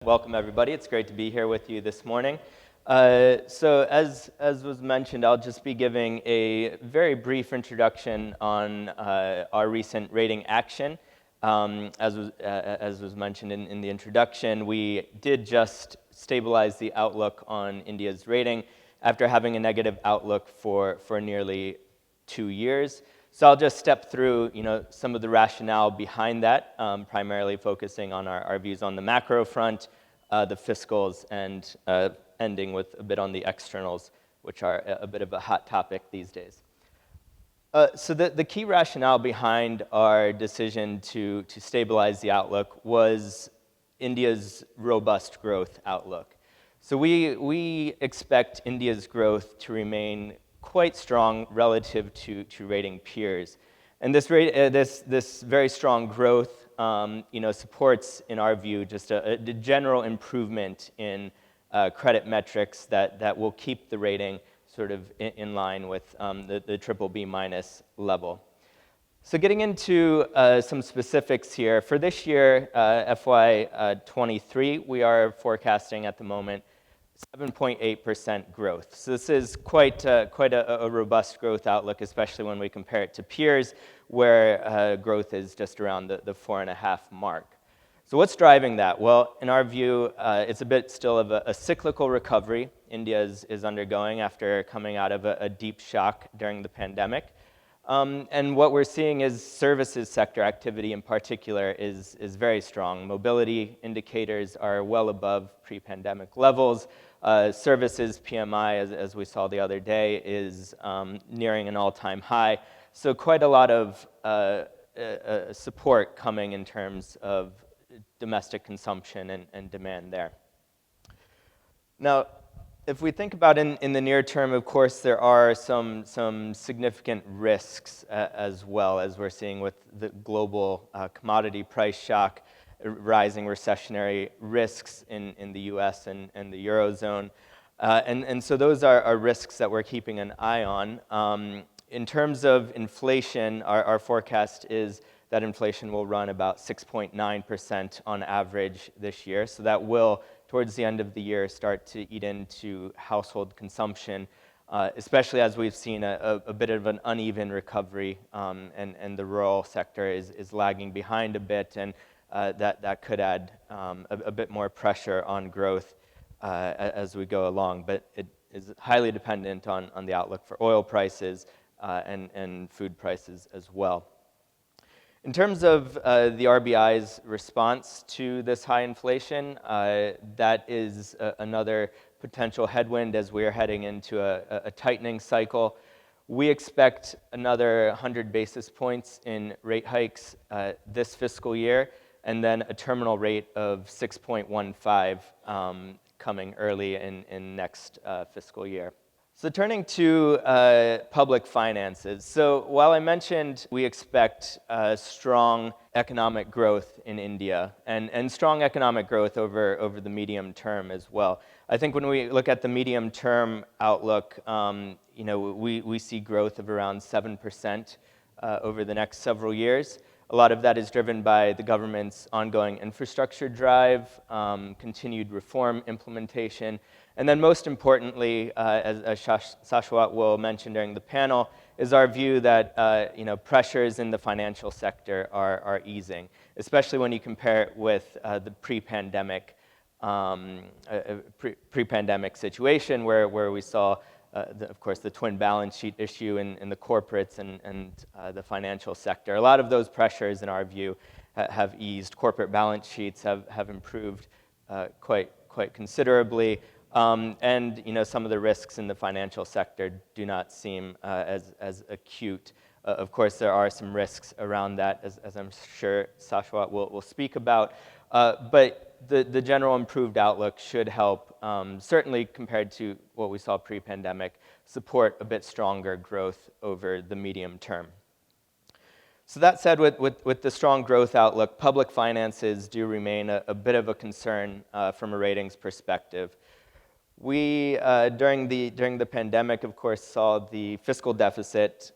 Welcome, everybody. It's great to be here with you this morning. So as was mentioned, I'll just be giving a very brief introduction on our recent rating action. As was mentioned in the introduction, we did just stabilize the outlook on India's rating after having a negative outlook for nearly 2 years. So I'll just step through, some of the rationale behind that, primarily focusing on our views on the macro front, the fiscals, and ending with a bit on the externals, which are a bit of a hot topic these days. So the key rationale behind our decision to stabilize the outlook was India's robust growth outlook. So we expect India's growth to remain quite strong relative to rating peers. And this very strong growth supports, in our view, just a general improvement in credit metrics that will keep the rating sort of in line with the BBB minus level. So getting into some specifics here, for this year, FY23, we are forecasting at the moment 7.8% growth. So this is quite a robust growth outlook, especially when we compare it to peers, where growth is just around the 4.5 mark. So what's driving that? Well, in our view, it's a bit still of a cyclical recovery India is undergoing after coming out of a deep shock during the pandemic. And what we're seeing is services sector activity in particular is very strong. Mobility indicators are well above pre-pandemic levels. Services PMI, as we saw the other day, is nearing an all-time high. So quite a lot of support coming in terms of domestic consumption and demand there. Now, if we think about in the near term, of course, there are some significant risks as well, as we're seeing with the global commodity price shock, rising recessionary risks in the US and the Eurozone. And so those are risks that we're keeping an eye on. In terms of inflation, our forecast is that inflation will run about 6.9% on average this year. So that will, towards the end of the year, start to eat into household consumption, especially as we've seen a bit of an uneven recovery, and the rural sector is lagging behind a bit, and that could add a bit more pressure on growth as we go along. But it is highly dependent on the outlook for oil prices and food prices as well. In terms of the RBI's response to this high inflation, that is another potential headwind as we are heading into a tightening cycle. We expect another 100 basis points in rate hikes this fiscal year, and then a terminal rate of 6.15 coming early in next fiscal year. So turning to public finances. So while I mentioned we expect strong economic growth in India and strong economic growth over the medium term as well, I think when we look at the medium term outlook, we see growth of around 7% over the next several years. A lot of that is driven by the government's ongoing infrastructure drive, continued reform implementation, and then most importantly, as Shashwat will mention during the panel, is our view that pressures in the financial sector are easing, especially when you compare it with the pre-pandemic situation where we saw, of course, the twin balance sheet issue in the corporates and the financial sector. A lot of those pressures, in our view, have eased. Corporate balance sheets have improved quite considerably. And some of the risks in the financial sector do not seem as acute. Of course, there are some risks around that, as I'm sure Shashwat will speak about. But the general improved outlook should help, certainly compared to what we saw pre-pandemic, support a bit stronger growth over the medium term. So that said, with the strong growth outlook, public finances do remain a bit of a concern from a ratings perspective. We, during the pandemic, of course, saw the fiscal deficit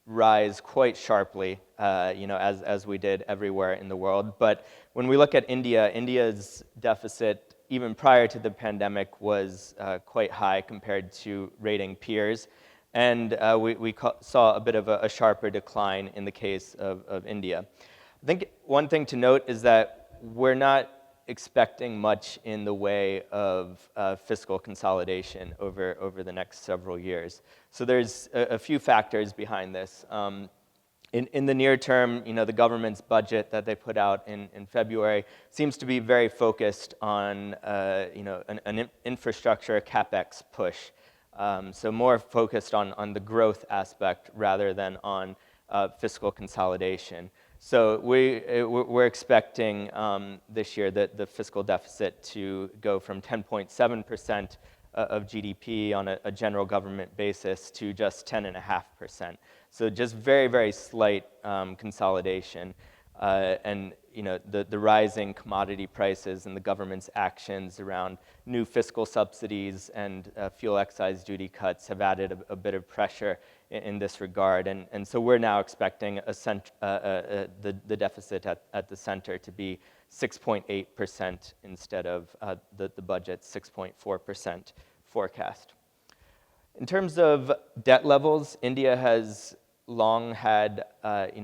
rise quite sharply, as we did everywhere in the world. But when we look at India, India's deficit, even prior to the pandemic, was quite high compared to rating peers. And we saw a bit of a sharper decline in the case of India. I think one thing to note is that we're not expecting much in the way of fiscal consolidation over the next several years. So there's a few factors behind this. In the near term, the government's budget that they put out in February seems to be very focused on an infrastructure CapEx push. So more focused on the growth aspect rather than on fiscal consolidation. So we're expecting this year that the fiscal deficit to go from 10.7% of GDP on a general government basis to just 10.5%. So just very, very slight consolidation. And the rising commodity prices and the government's actions around new fiscal subsidies and fuel excise duty cuts have added a bit of pressure in this regard. And so we're now expecting the deficit at the center to be 6.8% instead of the budget's 6.4% forecast. In terms of debt levels, India has long had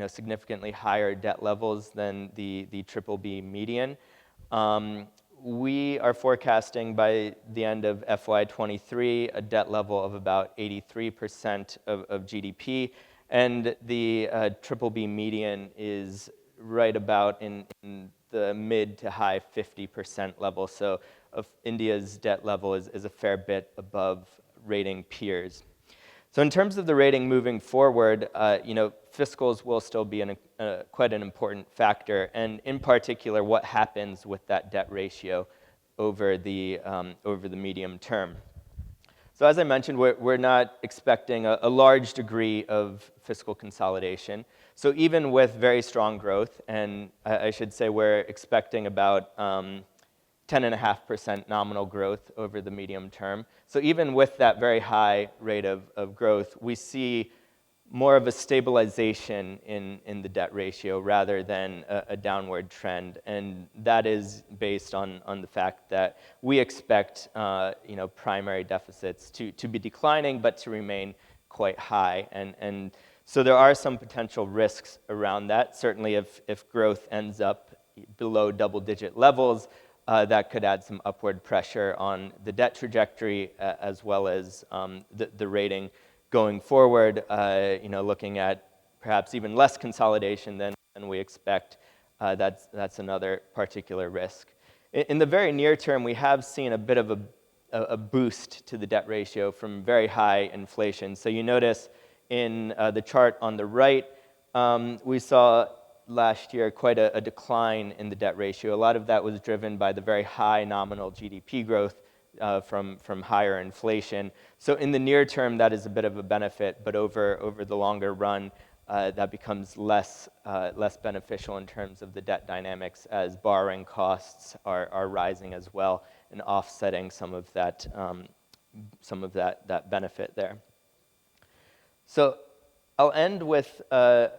significantly higher debt levels than the BBB median. We are forecasting by the end of FY23 a debt level of about 83% of GDP, and the BBB median is right about in the mid to high 50% level. So India's debt level is a fair bit above rating peers. So in terms of the rating moving forward, fiscals will still be quite an important factor, and in particular, what happens with that debt ratio over the medium term. So as I mentioned, we're not expecting a large degree of fiscal consolidation. So even with very strong growth, and I should say we're expecting about 10.5% nominal growth over the medium term. So even with that very high rate of growth, we see more of a stabilization in the debt ratio rather than a downward trend. And that is based on the fact that we expect primary deficits to be declining, but to remain quite high. And so there are some potential risks around that. Certainly if growth ends up below double-digit levels, that could add some upward pressure on the debt trajectory as well as the rating going forward, looking at perhaps even less consolidation than we expect. That's another particular risk. In the very near term, we have seen a bit of a boost to the debt ratio from very high inflation. So you notice in the chart on the right, we saw last year quite a decline in the debt ratio. A lot of that was driven by the very high nominal GDP growth from higher inflation. So in the near term, that is a bit of a benefit, but over the longer run, that becomes less beneficial in terms of the debt dynamics as borrowing costs are rising as well and offsetting some of that benefit there. So I'll end with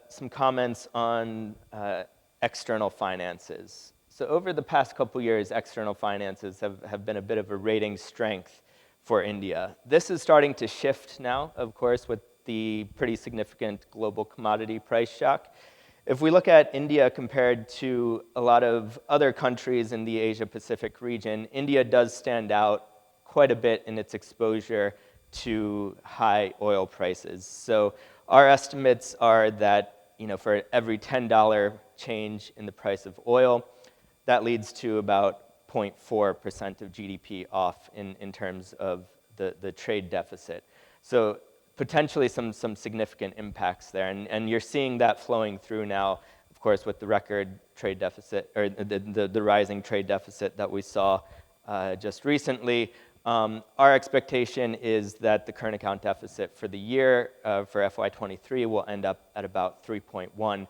some comments on external finances. So over the past couple years, external finances have been a bit of a rating strength for India. This is starting to shift now, of course, with the pretty significant global commodity price shock. If we look at India compared to a lot of other countries in the Asia-Pacific region, India does stand out quite a bit in its exposure to high oil prices. So our estimates are that for every $10 change in the price of oil, that leads to about 0.4% of GDP off in terms of the trade deficit. So potentially some significant impacts there. And you're seeing that flowing through now, of course, with the record trade deficit, or the rising trade deficit that we saw just recently. Our expectation is that the current account deficit for the year for FY23 will end up at about 3.1%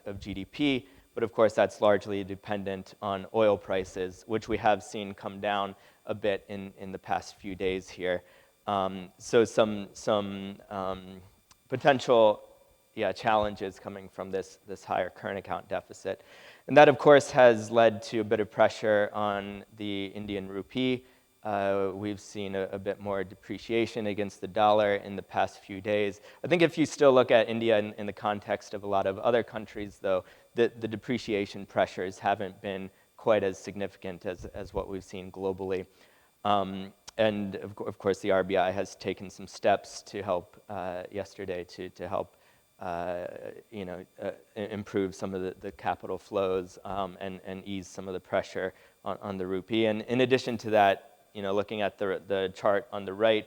of GDP. But of course, that's largely dependent on oil prices, which we have seen come down a bit in the past few days here. So some potential challenges coming from this higher current account deficit. And that, of course, has led to a bit of pressure on the Indian rupee. We've seen a bit more depreciation against the dollar in the past few days. I think if you still look at India in the context of a lot of other countries, though, the depreciation pressures haven't been quite as significant as what we've seen globally. And of course, the RBI has taken some steps to help yesterday to help improve some of the capital flows and ease some of the pressure on the rupee. And in addition to that, looking at the chart on the right,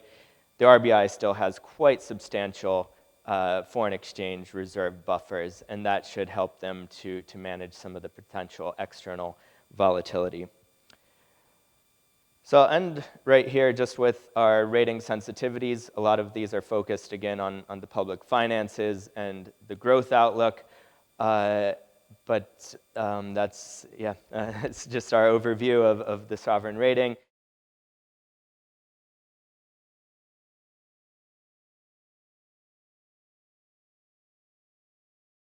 the RBI still has quite substantial foreign exchange reserve buffers, and that should help them to manage some of the potential external volatility. So I'll end right here just with our rating sensitivities. A lot of these are focused, again, on the public finances and the growth outlook. But that's, it's just our overview of the sovereign rating.